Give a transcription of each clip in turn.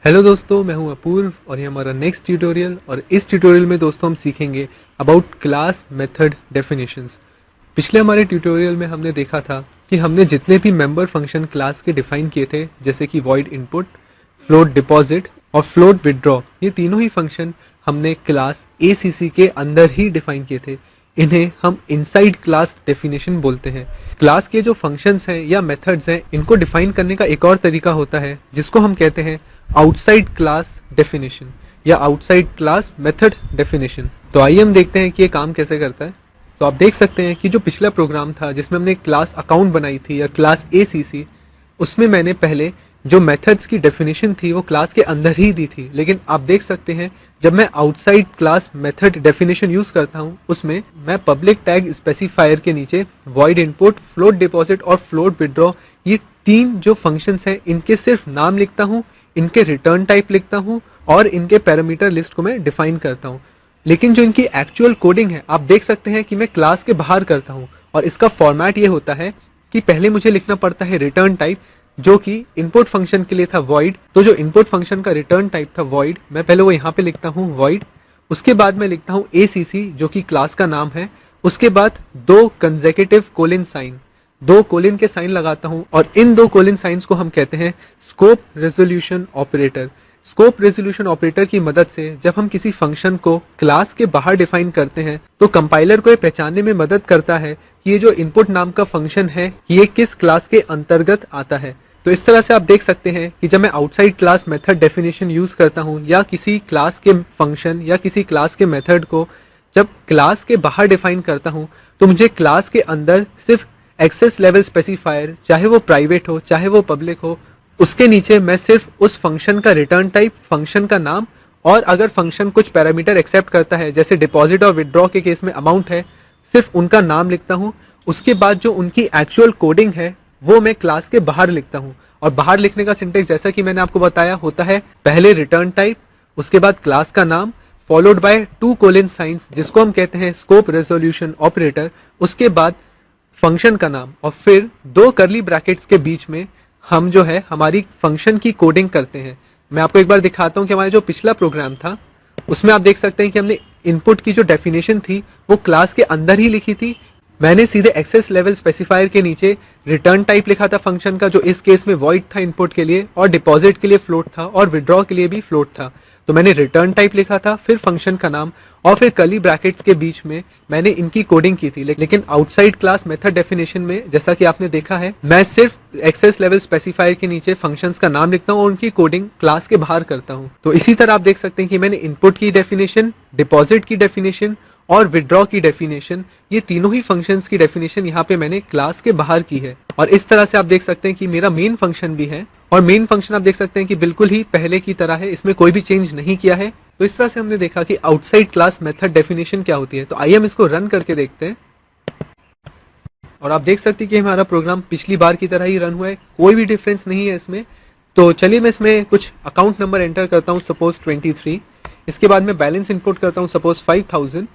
Hello दोस्तों, मैं हूं अपूर्व और ये हमारा नेक्स्ट ट्यूटोरियल। और इस ट्यूटोरियल में दोस्तों हम सीखेंगे अबाउट क्लास मेथड डेफिनेशंस। पिछले हमारे ट्यूटोरियल में हमने देखा था कि हमने जितने भी मेंबर फंक्शन क्लास के डिफाइन किए थे, जैसे कि वॉइड इनपुट, फ्लोट डिपॉजिट और फ्लोट विदड्रॉ, ये तीनों ही फंक्शन हमने क्लास ACC के अंदर ही डिफाइन किए थे। इन्हें हम इनसाइड क्लास डेफिनेशन बोलते हैं। क्लास के जो फंक्शंस हैं या मेथड्स हैं, इनको डिफाइन करने का एक और तरीका होता है जिसको हम कहते हैं आउटसाइड क्लास डेफिनेशन या आउटसाइड क्लास मेथड डेफिनेशन। तो आइए हम देखते हैं कि ये काम कैसे करता है। तो आप देख सकते हैं कि जो पिछला प्रोग्राम था जिसमें हमने क्लास अकाउंट बनाई थी या क्लास ACC, उसमें मैंने पहले जो मेथड्स की डेफिनेशन थी वो क्लास के अंदर ही दी थी। लेकिन आप देख सकते हैं जब मैं outside class method definition use करता हूं, उसमें मैं पब्लिक टैग स्पेसिफायर के नीचे वॉइड इनपुट, फ्लोट डिपॉजिट और फ्लोट विदड्रॉ, ये तीन जो फंक्शंस हैं, इनके सिर्फ नाम लिखता हूं, इनके रिटर्न टाइप लिखता हूं और इनके पैरामीटर लिस्ट को मैं डिफाइन करता हूं। लेकिन जो इनकी एक्चुअल कोडिंग है, आप देख सकते हैं कि मैं क्लास के बाहर करता हूं। और इसका फॉर्मेट ये होता है कि पहले मुझे लिखना पड़ता है रिटर्न टाइप, जो कि इनपुट फंक्शन के लिए था वॉइड। तो जो इनपुट फंक्शन का रिटर्न टाइप था वॉइड, मैं पहले वो यहाँ पे लिखता हूँ वॉइड। उसके बाद मैं लिखता हूँ ACC, जो कि क्लास का नाम है। उसके बाद दो कंसेक्यूटिव कोलन साइन, दो कोलन के साइन लगाता हूं और इन दो कोलन साइंस को हम कहते हैं scope resolution operator. Scope resolution operator की मदद से जब हम किसी फंक्शन को क्लास के बाहर डिफाइन करते हैं तो कंपाइलर को ये पहचानने में मदद करता है कि ये जो इनपुट नाम का फंक्शन है ये किस क्लास के अंतर्गत आता है। तो इस तरह से आप देख सकते हैं कि जब मैं outside class method definition use करता हूं या किसी क्लास के फंक्शन या किसी क्लास के मेथड को जब क्लास के बाहर डिफाइन करता हूं, तो मुझे क्लास के अंदर सिर्फ एक्सेस लेवल स्पेसिफायर, चाहे वो प्राइवेट हो चाहे वो पब्लिक हो, उसके नीचे मैं सिर्फ उस फंक्शन का रिटर्न टाइप, फंक्शन का नाम और अगर फंक्शन कुछ पैरामीटर एक्सेप्ट करता है, जैसे डिपॉजिट और विदड्रॉ के केस में अमाउंट है, सिर्फ उनका नाम लिखता हूं। उसके बाद जो उनकी एक्चुअल कोडिंग है वो मैं क्लास के बाहर लिखता हूं। और बाहर लिखने का सिंटेक्स जैसा कि मैंने आपको बताया होता है, पहले रिटर्न टाइप, उसके बाद क्लास का नाम, followed by two colon science जिसको हम कहते हैं स्कोप रेजोल्यूशन ऑपरेटर, उसके बाद फंक्शन का नाम और फिर दो करली ब्रैकेट्स के बीच में हम जो है हमारी फंक्शन की कोडिंग करते हैं। मैं आपको एक बार दिखाता हूं कि हमारा जो पिछला प्रोग्राम था उसमें आप देख सकते हैं कि हमने इनपुट की जो डेफिनेशन थी वो क्लास के अंदर ही लिखी थी। मैंने सीधे एक्सेस लेवल स्पेसिफायर के नीचे रिटर्न टाइप लिखा था फंक्शन का, जो इस केस में वॉइड था इनपुट के लिए, और डिपॉजिट के लिए फ्लोट था और विदड्रॉ के लिए भी फ्लोट था। तो मैंने रिटर्न टाइप लिखा था, फिर फंक्शन का नाम और फिर कर्ली ब्रैकेट्स के बीच में मैंने इनकी कोडिंग की थी। लेकिन आउटसाइड क्लास मेथड डेफिनेशन में जैसा कि आपने देखा है, मैं सिर्फ एक्सेस लेवल स्पेसिफायर के नीचे फंक्शंस का नाम लिखता हूं और उनकी कोडिंग क्लास के बाहर करता हूं। तो इसी तरह आप देख सकते हैं कि मैंने इनपुट की डेफिनेशन, डिपॉजिट की डेफिनेशन और विदड्रॉ की डेफिनेशन, ये तीनों ही फंक्शंस की डेफिनेशन यहाँ पे मैंने क्लास के बाहर की है। और इस तरह से आप देख सकते हैं कि मेरा मेन फंक्शन भी है और मेन फंक्शन आप देख सकते हैं कि बिल्कुल ही पहले की तरह है, इसमें कोई भी चेंज नहीं किया है। तो इस तरह से हमने देखा कि आउटसाइड क्लास मेथड डेफिनेशन क्या होती है। तो आइए हम इसको रन करके देखते हैं। और आप देख सकते हैं कि हमारा प्रोग्राम पिछली बार की तरह ही रन हुआ है, कोई भी डिफरेंस नहीं है इसमें। तो चलिए मैं इसमें कुछ अकाउंट नंबर एंटर करता हूँ, सपोज 23। इसके बाद मैं बैलेंस इनपुट करता हूँ, सपोज 5000।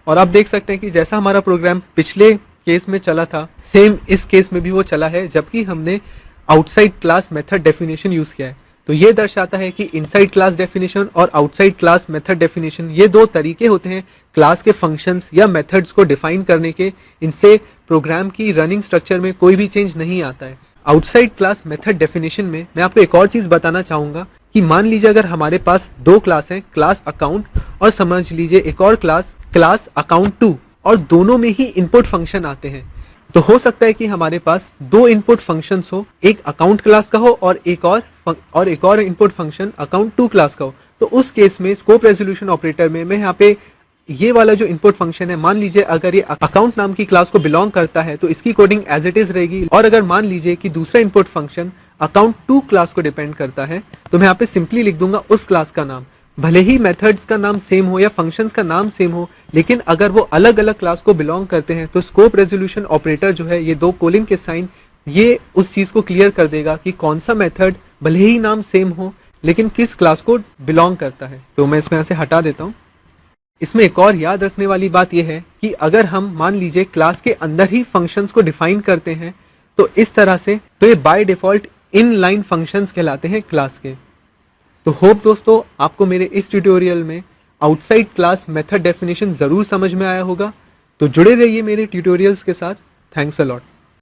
और आप देख सकते हैं कि जैसा हमारा प्रोग्राम पिछले केस में चला था, सेम इस केस में भी वो चला है, जबकि हमने outside class method definition use किया है। तो ये दर्शाता है कि इनसाइड क्लास डेफिनेशन और आउटसाइड क्लास मेथड डेफिनेशन, ये दो तरीके होते हैं क्लास के फंक्शंस या मेथड्स को डिफाइन करने के। इनसे प्रोग्राम की रनिंग स्ट्रक्चर में कोई भी चेंज नहीं आता है। आउटसाइड क्लास मेथड डेफिनेशन में मैं आपको एक और चीज बताना चाहूंगा कि मान लीजिए अगर हमारे पास दो क्लास हैं, क्लास अकाउंट और समझ लीजिए एक और क्लास, क्लास अकाउंट 2, और दोनों में ही इनपुट फंक्शन आते हैं। तो हो सकता है कि हमारे पास दो इनपुट फंक्शंस हो, एक अकाउंट क्लास का हो और एक और इनपुट फंक्शन अकाउंट 2 क्लास का हो। तो उस केस में स्कोप रेजोल्यूशन ऑपरेटर में मैं यहाँ पे ये वाला जो इनपुट फंक्शन है, मान लीजिए अगर ये अकाउंट नाम की क्लास को बिलोंग करता है तो इसकी कोडिंग एज इट इज रहेगी। और अगर मान लीजिए कि दूसरा इनपुट फंक्शन अकाउंट 2 क्लास को डिपेंड करता है, तो मैं यहाँ पे सिंपली लिख दूंगा उस क्लास का नाम। भले ही मेथड्स का नाम सेम हो या फंक्शंस का नाम सेम हो, लेकिन अगर वो अलग अलग क्लास को बिलोंग करते हैं तो स्कोप रेजोल्यूशन ऑपरेटर जो है, ये दो कोलन के साइन, ये उस चीज को क्लियर कर देगा कि कौन सा मेथड भले ही नाम सेम हो लेकिन किस क्लास को बिलोंग करता है। तो मैं इसको यहाँ से हटा देता हूँ। इसमें एक और याद रखने वाली बात यह है कि अगर हम मान लीजिए क्लास के अंदर ही फंक्शंस को डिफाइन करते हैं तो इस तरह से, तो ये by default in line functions कहलाते हैं क्लास के। तो होप दोस्तों आपको मेरे इस ट्यूटोरियल में आउटसाइड क्लास मेथड डेफिनेशन जरूर समझ में आया होगा। तो जुड़े रहिए मेरे ट्यूटोरियल्स के साथ। Thanks a lot.